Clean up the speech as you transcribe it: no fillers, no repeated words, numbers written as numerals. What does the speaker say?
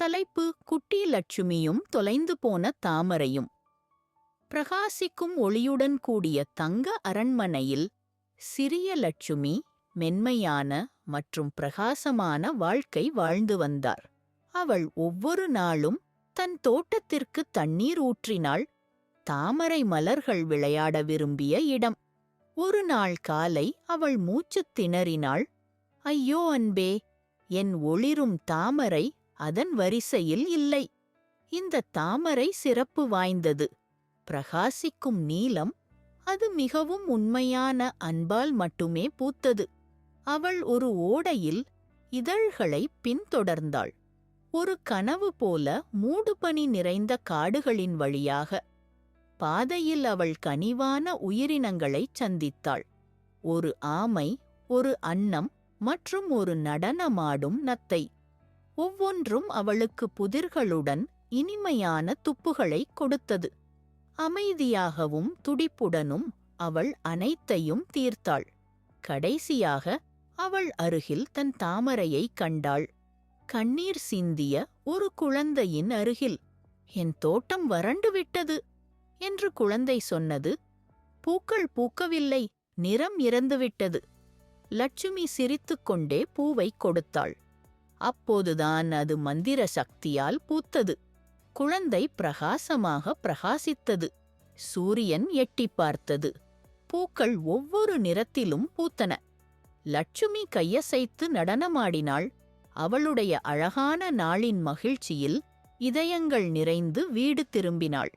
தலைப்பு: குட்டி லட்சுமியும் தொலைந்து போன தாமரையும். பிரகாசிக்கும் ஒளியுடன் கூடிய தங்க அரண்மனையில் சிறிய லட்சுமி மென்மையான மற்றும் பிரகாசமான வாழ்க்கை வாழ்ந்து வந்தார். அவள் ஒவ்வொரு நாளும் தன் தோட்டத்திற்கு தண்ணீர் ஊற்றினாள். தாமரை மலர்கள் விளையாட விரும்பிய இடம். ஒரு நாள் காலை அவள் மூச்சுத் திணறினாள். ஐயோ அன்பே, என் ஒளிரும் தாமரை அதன் வரிசையில் இல்லை. இந்த தாமரை சிறப்பு வாய்ந்தது, பிரகாசிக்கும் நீலம். அது மிகவும் உண்மையான அன்பால் மட்டுமே பூத்தது. அவள் ஒரு ஓடையில் இதழ்களை பின்தொடர்ந்தாள், ஒரு கனவு போல மூடுபனி நிறைந்த காடுகளின் வழியாக. பாதையில் அவள் கனிவான உயிரினங்களைச் சந்தித்தாள். ஒரு ஆமை, ஒரு அன்னம் மற்றும் ஒரு நடனமாடும் நத்தை. ஒவ்வொன்றும் அவளுக்கு புதிர்களுடன் இனிமையான துப்புகளைக் கொடுத்தது. அமைதியாகவும் துடிப்புடனும் அவள் அனைத்தையும் தீர்த்தாள். கடைசியாக அவள் அருகில் தன் தாமரையைக் கண்டாள், கண்ணீர் சிந்திய ஒரு குழந்தையின் அருகில். என் தோட்டம் வறண்டு விட்டது என்று குழந்தை சொன்னது. பூக்கள் பூக்கவில்லை, நிறம் இறந்துவிட்டது. லட்சுமி சிரித்துக்கொண்டே பூவைக் கொடுத்தாள். அப்போதுதான் அது மந்திர சக்தியால் பூத்தது. குழந்தை பிரகாசமாக பிரகாசித்தது. சூரியன் எட்டிப் பார்த்தது. பூக்கள் ஒவ்வொரு நிறத்திலும் பூத்தன. லட்சுமி கையசைத்து நடனமாடினாள். அவளுடைய அழகான நாளின் மகிழ்ச்சியில் இதயங்கள் நிறைந்து வீடு திரும்பினாள்.